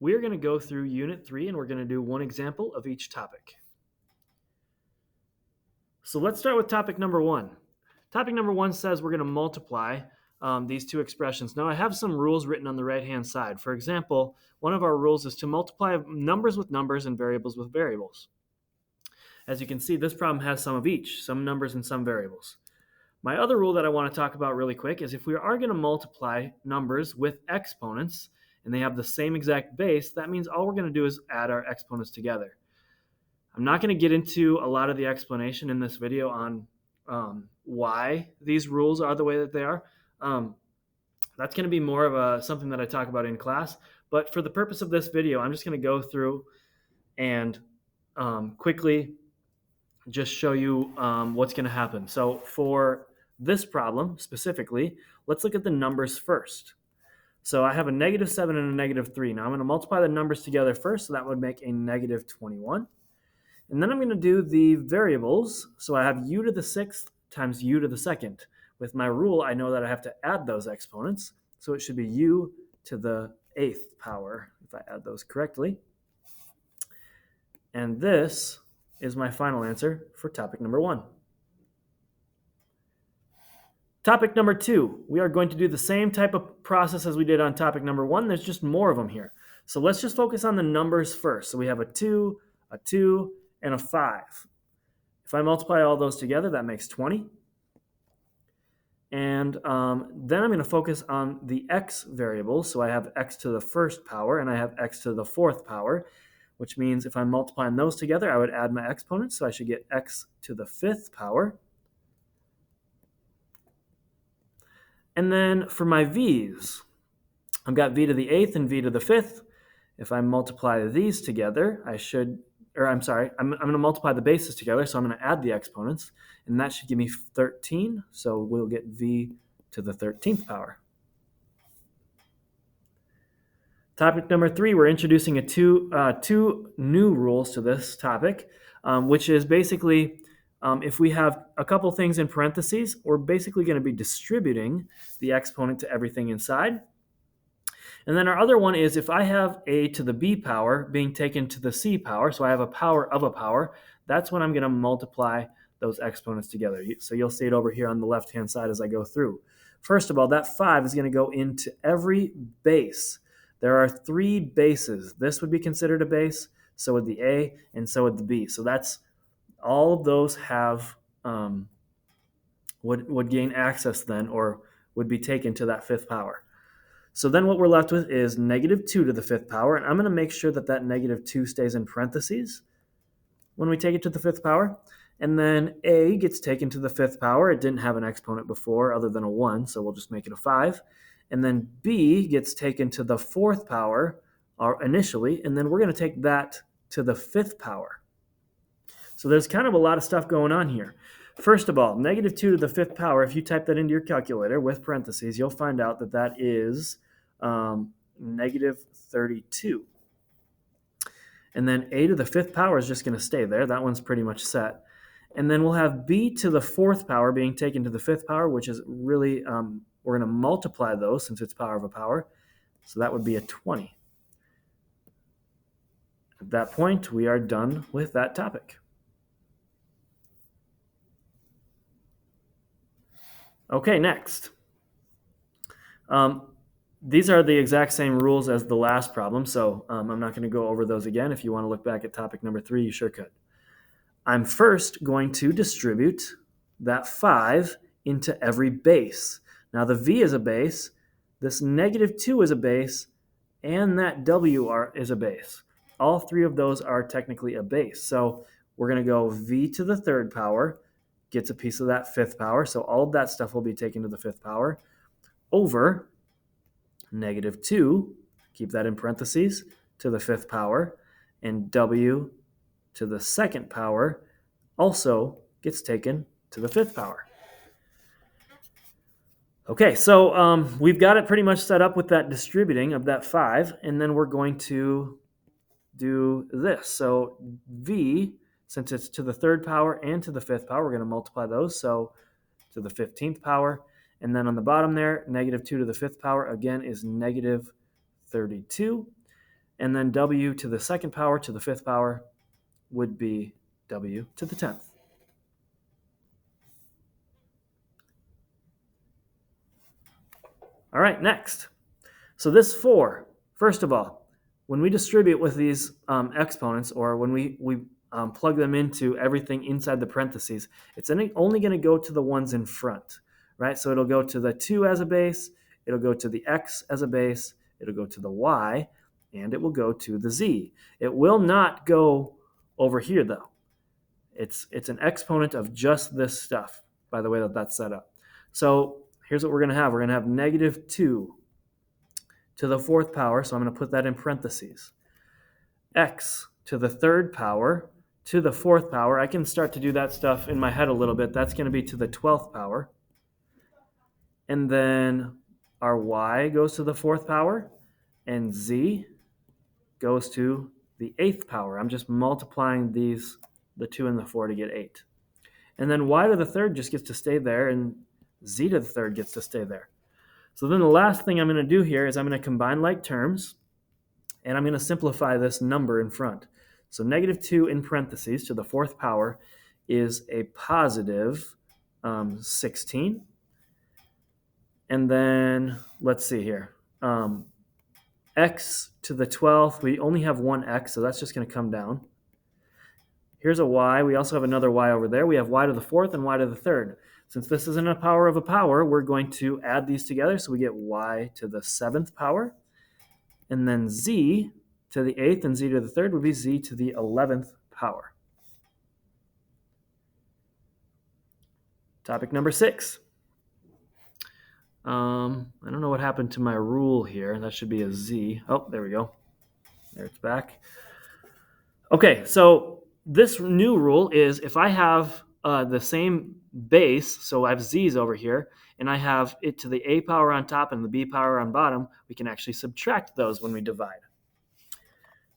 We are going to go through Unit 3 and we're going to do one example of each topic. So let's start with topic number 1. Topic number 1 says we're going to multiply these two expressions. Now I have some rules written on the right-hand side. For example, one of our rules is to multiply numbers with numbers and variables with variables. As you can see, this problem has some of each, some numbers and some variables. My other rule that I want to talk about really quick is if we are going to multiply numbers with exponents and they have the same exact base, that means all we're going to do is add our exponents together. I'm not going to get into a lot of the explanation in this video on why these rules are the way that they are. That's going to be more of something that I talk about in class. But for the purpose of this video, I'm just going to go through and quickly just show you what's going to happen. So for this problem specifically, let's look at the numbers first. So I have a -7 and a -3. Now I'm going to multiply the numbers together first, so that would make a -21. And then I'm going to do the variables. So I have u to the 6th times u to the 2nd. With my rule, I know that I have to add those exponents. So it should be u to the 8th power, if I add those correctly. And this is my final answer for topic number 1. Topic number 2, we are going to do the same type of process as we did on topic number 1. There's just more of them here. So let's just focus on the numbers first. So we have a 2, and a 5. If I multiply all those together, that makes 20. And then I'm going to focus on the x variables. So I have x to the 1st power and I have x to the 4th power, which means if I'm multiplying those together, I would add my exponents. So I should get x to the 5th power. And then for my v's, I've got v to the 8th and v to the 5th. If I multiply these together, I'm going to multiply the bases together, so I'm going to add the exponents, and that should give me 13, so we'll get v to the 13th power. Topic number 3, we're introducing two new rules to this topic, which is basically if we have a couple things in parentheses, we're basically going to be distributing the exponent to everything inside. And then our other one is if I have a to the b power being taken to the c power, so I have a power of a power, that's when I'm going to multiply those exponents together. So you'll see it over here on the left-hand side as I go through. First of all, that 5 is going to go into every base. There are 3 bases. This would be considered a base, so would the a, and so would the b. So that's all of those have would gain access then, or would be taken to that 5th power. So then what we're left with is -2 to the 5th power, and I'm going to make sure that that -2 stays in parentheses when we take it to the 5th power. And then a gets taken to the 5th power. It didn't have an exponent before other than a 1, so we'll just make it a 5. And then b gets taken to the 4th power initially, and then we're going to take that to the 5th power. So there's kind of a lot of stuff going on here. First of all, -2 to the 5th power, if you type that into your calculator with parentheses, you'll find out that that is -32. And then a to the 5th power is just going to stay there. That one's pretty much set. And then we'll have b to the 4th power being taken to the 5th power, which is really, we're going to multiply those since it's power of a power. So that would be a 20. At that point, we are done with that topic. Okay, next. These are the exact same rules as the last problem, so I'm not going to go over those again. If you want to look back at topic number 3, you sure could. I'm first going to distribute that 5 into every base. Now the v is a base, this -2 is a base, and that w is a base. All 3 of those are technically a base. So we're going to go v to the 3rd power, gets a piece of that 5th power, so all of that stuff will be taken to the 5th power, over -2, keep that in parentheses, to the 5th power, and w to the 2nd power also gets taken to the 5th power. Okay, so we've got it pretty much set up with that distributing of that 5, and then we're going to do this. So v, since it's to the 3rd power and to the 5th power, we're going to multiply those, so to the 15th power. And then on the bottom there, -2 to the 5th power, again, is -32. And then w to the second power to the fifth power would be w to the 10th. All right, next. So this 4, first of all, when we distribute with these exponents, or when we plug them into everything inside the parentheses, it's only going to go to the ones in front, right? So it'll go to the 2 as a base, it'll go to the x as a base, it'll go to the y, and it will go to the z. It will not go over here, though. It's an exponent of just this stuff, by the way that that's set up. So here's what we're going to have. We're going to have negative 2 to the 4th power, so I'm going to put that in parentheses. X to the 3rd power to the 4th power. I can start to do that stuff in my head a little bit. That's going to be to the 12th power. And then our y goes to the 4th power, and z goes to the 8th power. I'm just multiplying these, the 2 and the 4, to get 8. And then y to the 3rd just gets to stay there, and z to the 3rd gets to stay there. So then the last thing I'm going to do here is I'm going to combine like terms, and I'm going to simplify this number in front. So negative 2 in parentheses to the 4th power is a positive 16. And then let's see here. X to the 12th, we only have one x, so that's just going to come down. Here's a y. We also have another y over there. We have y to the 4th and y to the 3rd. Since this isn't a power of a power, we're going to add these together. So we get y to the 7th power. And then z to the 8th and z to the 3rd would be z to the 11th power. Topic number 6. I don't know what happened to my rule here. That should be a z. Oh, there we go. There, it's back. Okay, so this new rule is if I have the same base, so I have z's over here, and I have it to the a power on top and the b power on bottom, we can actually subtract those when we divide.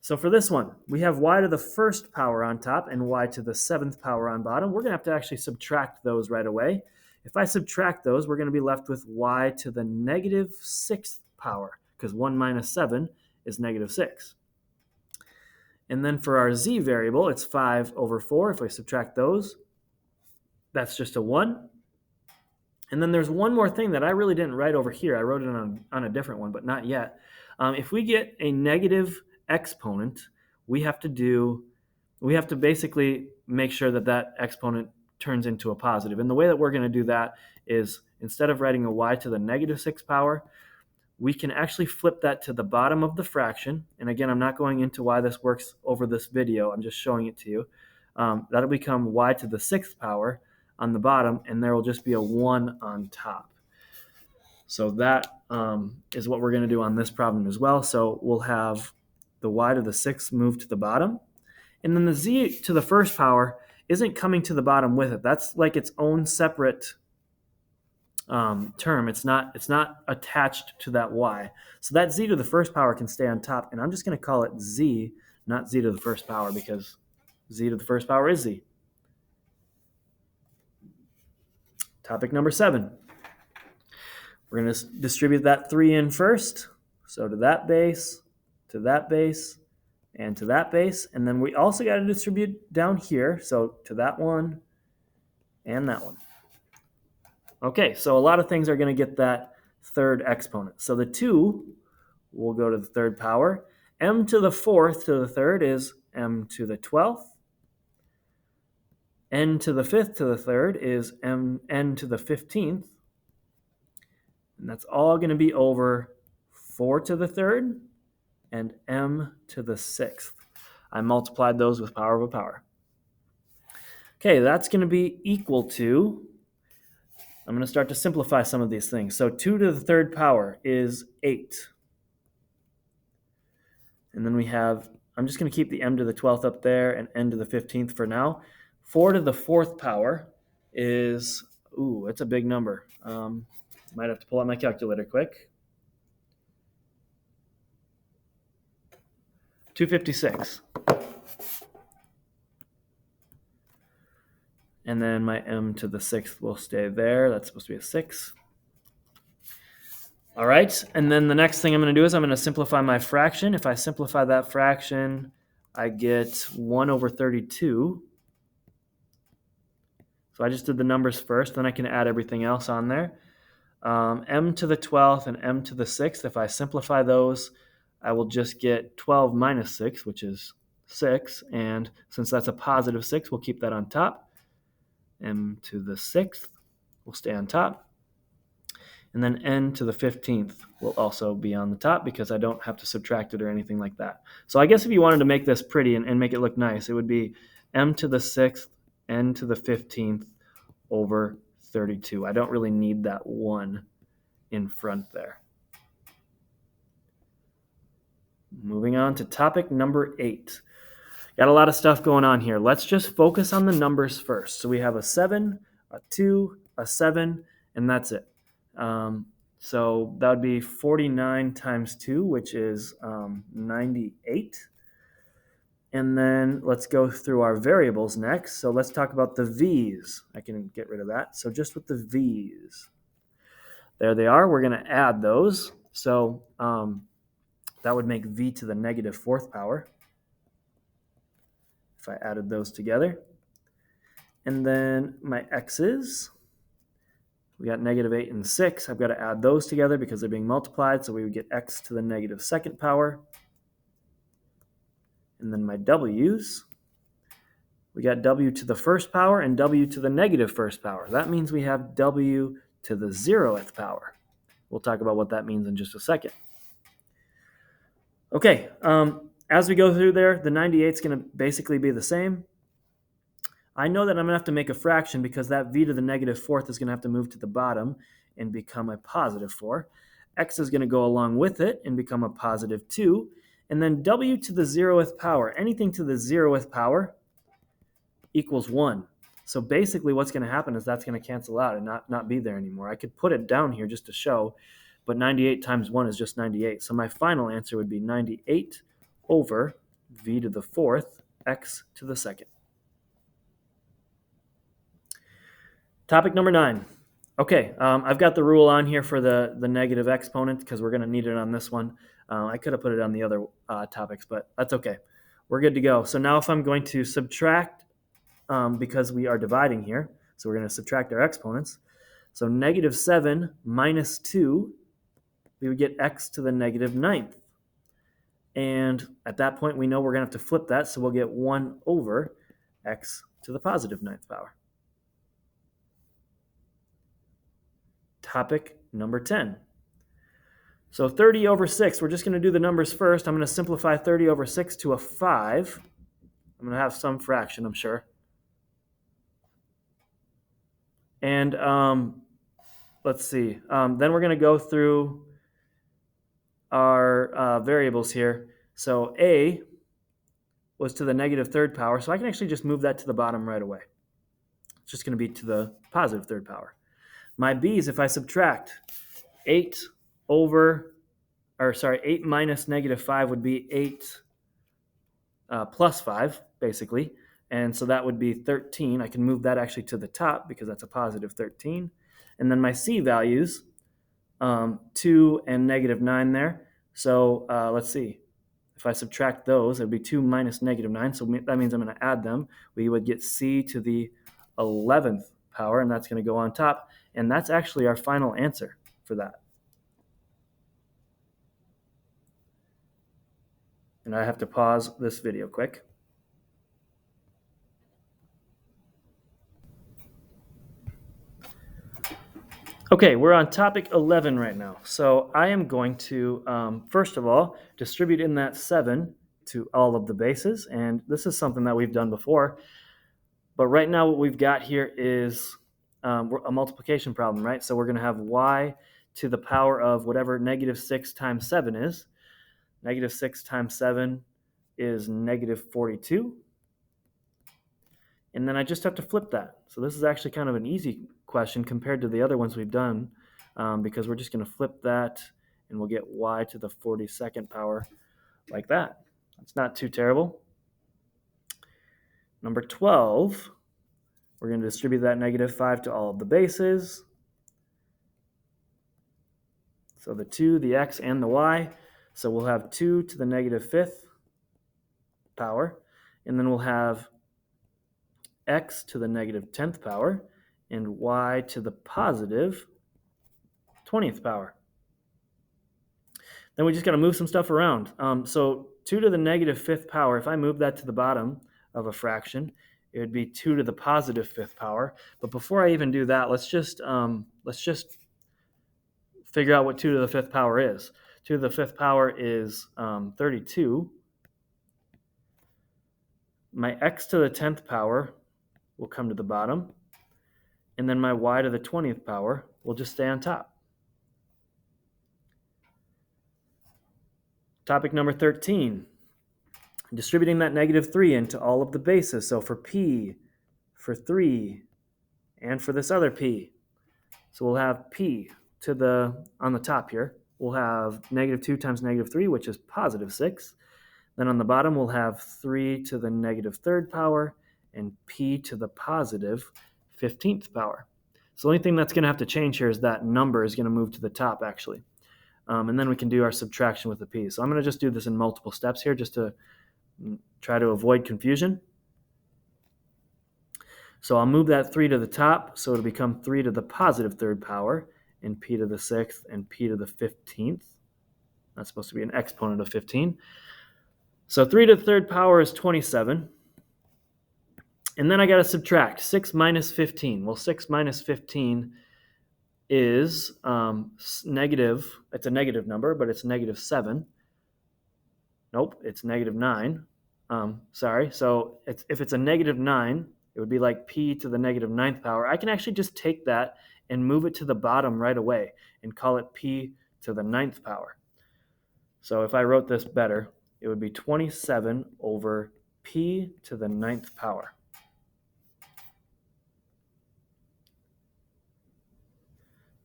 So for this one, we have y to the 1st power on top and y to the 7th power on bottom. We're going to have to actually subtract those right away. If I subtract those, we're going to be left with y to the negative 6th power, because 1 minus 7 is negative 6. And then for our z variable, it's 5 over 4. If I subtract those, that's just a 1. And then there's one more thing that I really didn't write over here. I wrote it on a different one, but not yet. If we get a negative exponent, we have to basically make sure that that exponent turns into a positive. And the way that we're going to do that is, instead of writing a y to the negative 6th power, we can actually flip that to the bottom of the fraction. And again, I'm not going into why this works over this video. I'm just showing it to you. That'll become y to the 6th power on the bottom, and there will just be a 1 on top. So that is what we're going to do on this problem as well. So we'll have the y to the 6th move to the bottom. And then the z to the 1st power isn't coming to the bottom with it. That's like its own separate term. It's not attached to that y. So that z to the 1st power can stay on top. And I'm just going to call it z, not z to the 1st power, because z to the 1st power is z. Topic number 7. We're going to distribute that 3 in first. So to that base, and to that base. And then we also got to distribute down here. So to that one and that one. Okay, so a lot of things are going to get that 3rd exponent. So the 2 will go to the 3rd power. M to the 4th to the 3rd is m to the 12th. N to the 5th to the 3rd is n to the 15th. And that's all going to be over 4 to the 3rd and m to the 6th. I multiplied those with power of a power. Okay, that's going to be equal to, I'm going to start to simplify some of these things. So 2 to the 3rd power is 8. And then we have, I'm just going to keep the m to the 12th up there and n to the 15th for now. 4 to the 4th power is, it's a big number. Might have to pull out my calculator quick. 256. And then my m to the 6th will stay there. That's supposed to be a 6. All right, and then the next thing I'm going to do is I'm going to simplify my fraction. If I simplify that fraction, I get 1 over 32. So I just did the numbers first, then I can add everything else on there. M to the 12th and m to the 6th, if I simplify those, I will just get 12 minus 6, which is 6. And since that's a positive 6, we'll keep that on top. M to the 6th will stay on top. And then n to the 15th will also be on the top because I don't have to subtract it or anything like that. So I guess if you wanted to make this pretty and make it look nice, it would be m to the 6th, n to the 15th over 32. I don't really need that 1 in front there. Moving on to topic number 8. Got a lot of stuff going on here. Let's just focus on the numbers first. So we have a 7, a 2, a 7, and that's it. So that would be 49 times 2, which is 98. And then let's go through our variables next. So let's talk about the v's. I can get rid of that. So just with the v's. There they are. We're going to add those. So that would make v to the negative 4th power if I added those together. And then my x's. We got negative 8 and 6. I've got to add those together because they're being multiplied. So we would get x to the negative 2nd power. And then my w's. We got w to the 1st power and w to the negative 1st power. That means we have w to the 0th power. We'll talk about what that means in just a second. Okay, as we go through there, the 98 is going to basically be the same. I know that I'm going to have to make a fraction because that v to the negative 4th is going to have to move to the bottom and become a positive 4. X is going to go along with it and become a positive 2. And then w to the 0th power, anything to the 0th power equals 1. So basically what's going to happen is that's going to cancel out and not be there anymore. I could put it down here just to show, but 98 times 1 is just 98. So my final answer would be 98 over v to the 4th, x to the 2nd. Topic number 9. Okay, I've got the rule on here for the negative exponent because we're going to need it on this one. I could have put it on the other topics, but that's okay. We're good to go. So now if I'm going to subtract, because we are dividing here, so we're going to subtract our exponents. So negative 7 minus 2, we would get x to the negative 9th. And at that point, we know we're going to have to flip that, so we'll get 1 over x to the positive 9th power. Topic number 10. So 30 over 6, we're just going to do the numbers first. I'm going to simplify 30 over 6 to a 5. I'm going to have some fraction, I'm sure. And let's see. Then we're going to go through our variables here. So a was to the negative 3rd power, so I can actually just move that to the bottom right away. It's just going to be to the positive 3rd power. My b's, if I subtract 8 minus negative 5 would be 8 plus 5, basically. And so that would be 13. I can move that actually to the top because that's a positive 13. And then my c values, 2 and negative 9 there. So let's see. If I subtract those, it would be 2 minus negative 9. So that means I'm going to add them. We would get c to the 11th power, and that's going to go on top. And that's actually our final answer for that. And I have to pause this video quick. Okay, we're on topic 11 right now. So I am going to, first of all, distribute in that 7 to all of the bases. And this is something that we've done before. But right now what we've got here is a multiplication problem, right? So we're going to have y to the power of whatever negative 6 times 7 is. Negative 6 times 7 is negative 42. And then I just have to flip that. So this is actually kind of an easy question compared to the other ones we've done because we're just going to flip that and we'll get y to the 42nd power like that. That's not too terrible. Number 12, we're going to distribute that negative 5 to all of the bases. So the 2, the x, and the y. So we'll have 2 to the negative 5th power, and then we'll have x to the negative 10th power, and y to the positive 20th power. Then we just got to move some stuff around. So 2 to the negative 5th power, if I move that to the bottom of a fraction, it would be 2 to the positive 5th power. But before I even do that, let's just figure out what 2 to the 5th power is. 2 to the 5th power is 32. My x to the 10th power will come to the bottom, and then my y to the 20th power will just stay on top. Topic number 13, distributing that negative 3 into all of the bases. So for p, for 3, and for this other p. So we'll have p on the top here, we'll have negative 2 times negative 3, which is positive 6. Then on the bottom, we'll have 3 to the negative 3rd power and p to the positive 15th power. So the only thing that's going to have to change here is that number is going to move to the top, actually. And then we can do our subtraction with the p. So I'm going to just do this in multiple steps here just to try to avoid confusion. So I'll move that 3 to the top, so it'll become 3 to the positive 3rd power, and p to the 6th, and p to the 15th. That's supposed to be an exponent of 15. So 3 to the 3rd power is 27. And then I got to subtract 6 minus 15. Well, 6 minus 15 is negative. It's a negative number, but it's negative 7. Nope, it's negative 9. Sorry. So if it's a negative 9, it would be like p to the negative 9th power. I can actually just take that and move it to the bottom right away and call it p to the 9th power. So if I wrote this better, it would be 27 over p to the 9th power.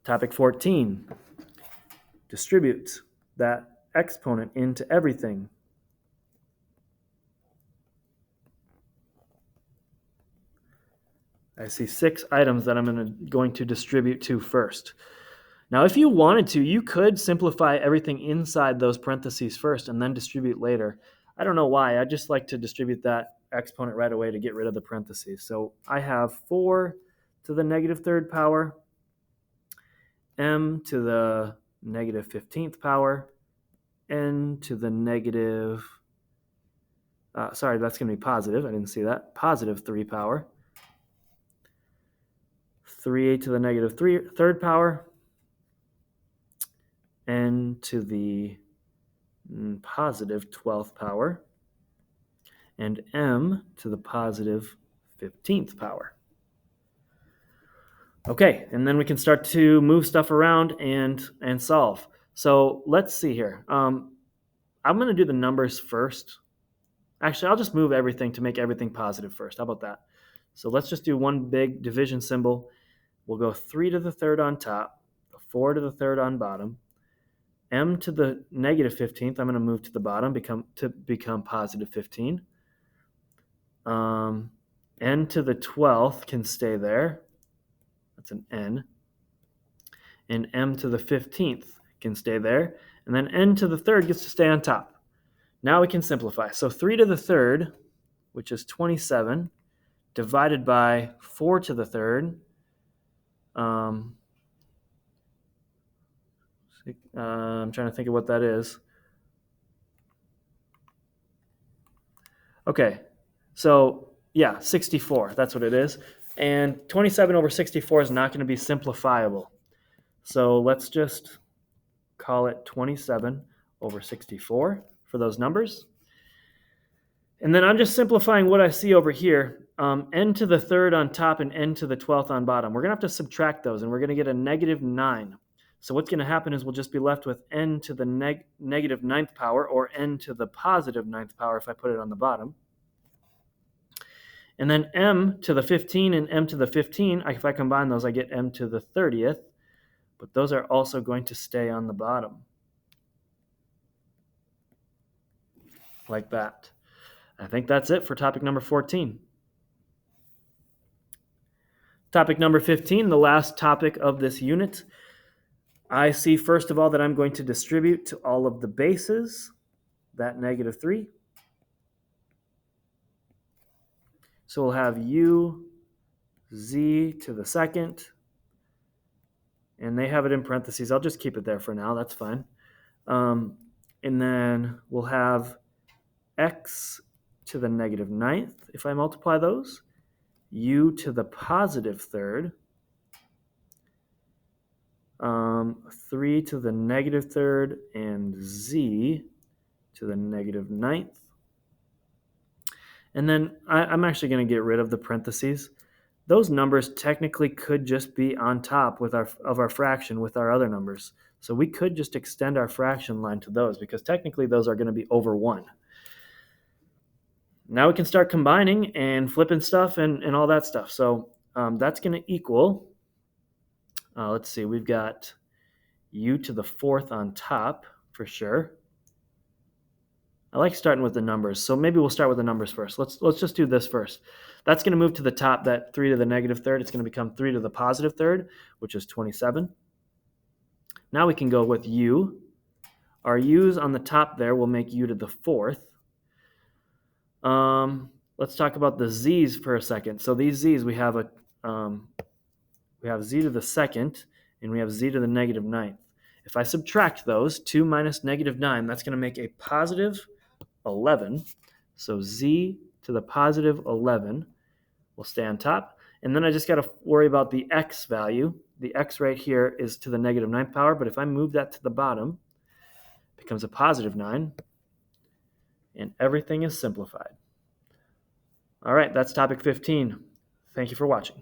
Topic 14, distribute that exponent into everything. I see 6 items that I'm going to distribute to first. Now, if you wanted to, you could simplify everything inside those parentheses first and then distribute later. I don't know why. I just like to distribute that exponent right away to get rid of the parentheses. So I have 4 to the negative 3rd power, m to the negative 15th power, n to the negative, that's going to be positive. I didn't see that. Positive 3 power. 3 to the negative 3rd power, n to the positive 12th power, and m to the positive 15th power. Okay, and then we can start to move stuff around and solve. So let's see here. I'm going to do the numbers first. Actually, I'll just move everything to make everything positive first. How about that? So let's just do one big division symbol. We'll go 3 to the 3rd on top, 4 to the 3rd on bottom, m to the negative 15th, I'm going to move to the bottom to become positive 15. N to the 12th can stay there. That's an n. And m to the 15th can stay there. And then n to the 3rd gets to stay on top. Now we can simplify. So 3 to the 3rd, which is 27, divided by 4 to the 3rd. I'm trying to think of what that is. Okay, so yeah, 64, that's what it is. And 27 over 64 is not going to be simplifiable. So let's just call it 27 over 64 for those numbers. And then I'm just simplifying what I see over here. N to the 3rd on top and n to the 12th on bottom. We're going to have to subtract those, and we're going to get a negative 9. So what's going to happen is we'll just be left with n to the negative 9th power, or n to the positive 9th power if I put it on the bottom. And then m to the 15 and m to the 15, if I combine those, I get m to the 30th. But those are also going to stay on the bottom. Like that. I think that's it for topic number 14. Topic number 15, the last topic of this unit. I see, first of all, that I'm going to distribute to all of the bases that negative 3. So we'll have u z to the second, and they have it in parentheses. I'll just keep it there for now. That's fine. And then we'll have x to the negative ninth if I multiply those, u to the positive third, 3 to the negative third, and z to the negative ninth. And then I'm actually going to get rid of the parentheses. Those numbers technically could just be on top of our fraction with our other numbers. So we could just extend our fraction line to those because technically those are going to be over 1. Now we can start combining and flipping stuff and all that stuff. So that's going to equal, let's see, we've got u to the fourth on top for sure. I like starting with the numbers, so maybe we'll start with the numbers first. Let's just do this first. That's going to move to the top, that 3 to the negative third. It's going to become 3 to the positive third, which is 27. Now we can go with u. Our u's on the top there will make u to the fourth. Let's talk about the z's for a second. So these z's, we have z to the second, and we have z to the negative ninth. If I subtract those, 2 minus negative 9, that's going to make a positive 11. So z to the positive 11 will stay on top. And then I just got to worry about the x value. The x right here is to the negative 9th power, but if I move that to the bottom, it becomes a positive 9, and everything is simplified. All right, that's topic 15. Thank you for watching.